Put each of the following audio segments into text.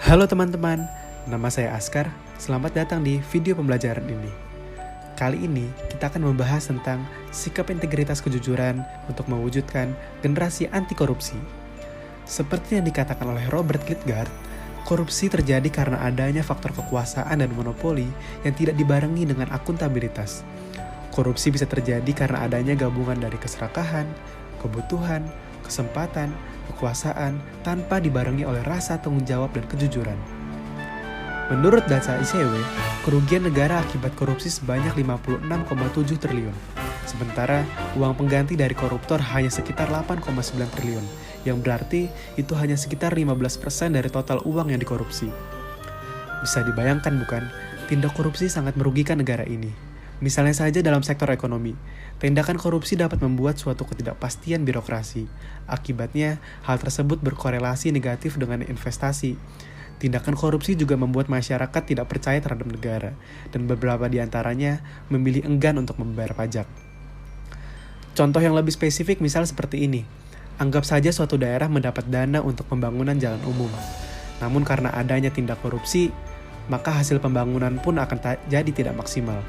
Halo teman-teman, nama saya Askar. Selamat datang di video pembelajaran ini. Kali ini kita akan membahas tentang sikap integritas kejujuran untuk mewujudkan generasi anti korupsi. Seperti yang dikatakan oleh Robert Lidgard, korupsi terjadi karena adanya faktor kekuasaan dan monopoli yang tidak dibarengi dengan akuntabilitas. Korupsi bisa terjadi karena adanya gabungan dari keserakahan, kebutuhan, kesempatan, kekuasaan tanpa dibarengi oleh rasa tanggung jawab dan kejujuran. Menurut data ICW, kerugian negara akibat korupsi sebanyak 56,7 triliun. Sementara uang pengganti dari koruptor hanya sekitar 8,9 triliun, yang berarti itu hanya sekitar 15% dari total uang yang dikorupsi. Bisa dibayangkan bukan, tindak korupsi sangat merugikan negara ini. Misalnya saja dalam sektor ekonomi, tindakan korupsi dapat membuat suatu ketidakpastian birokrasi. Akibatnya, hal tersebut berkorelasi negatif dengan investasi. Tindakan korupsi juga membuat masyarakat tidak percaya terhadap negara, dan beberapa di antaranya memilih enggan untuk membayar pajak. Contoh yang lebih spesifik misal seperti ini. Anggap saja suatu daerah mendapat dana untuk pembangunan jalan umum. Namun karena adanya tindak korupsi, maka hasil pembangunan pun akan jadi tidak maksimal.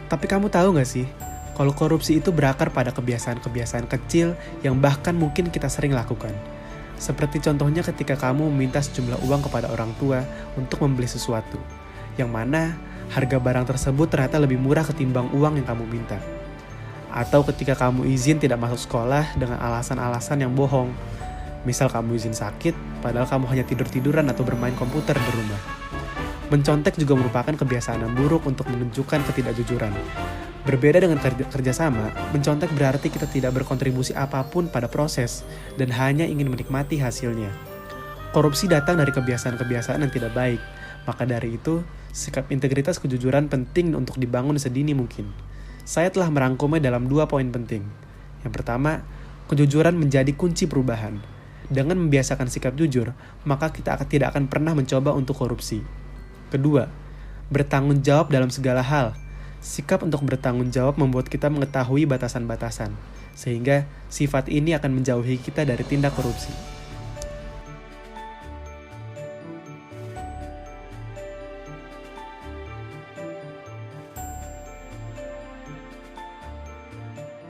Tapi kamu tahu gak sih, kalau korupsi itu berakar pada kebiasaan-kebiasaan kecil yang bahkan mungkin kita sering lakukan. Seperti contohnya ketika kamu meminta sejumlah uang kepada orang tua untuk membeli sesuatu, yang mana harga barang tersebut ternyata lebih murah ketimbang uang yang kamu minta. Atau ketika kamu izin tidak masuk sekolah dengan alasan-alasan yang bohong. Misal kamu izin sakit, padahal kamu hanya tidur-tiduran atau bermain komputer di rumah. Mencontek juga merupakan kebiasaan yang buruk untuk menunjukkan ketidakjujuran. Berbeda dengan kerjasama, mencontek berarti kita tidak berkontribusi apapun pada proses dan hanya ingin menikmati hasilnya. Korupsi datang dari kebiasaan-kebiasaan yang tidak baik, maka dari itu, sikap integritas kejujuran penting untuk dibangun sedini mungkin. Saya telah merangkumnya dalam 2 poin penting. Yang pertama, kejujuran menjadi kunci perubahan. Dengan membiasakan sikap jujur, maka kita tidak akan pernah mencoba untuk korupsi. Kedua, bertanggung jawab dalam segala hal. Sikap untuk bertanggung jawab membuat kita mengetahui batasan-batasan, sehingga sifat ini akan menjauhi kita dari tindak korupsi.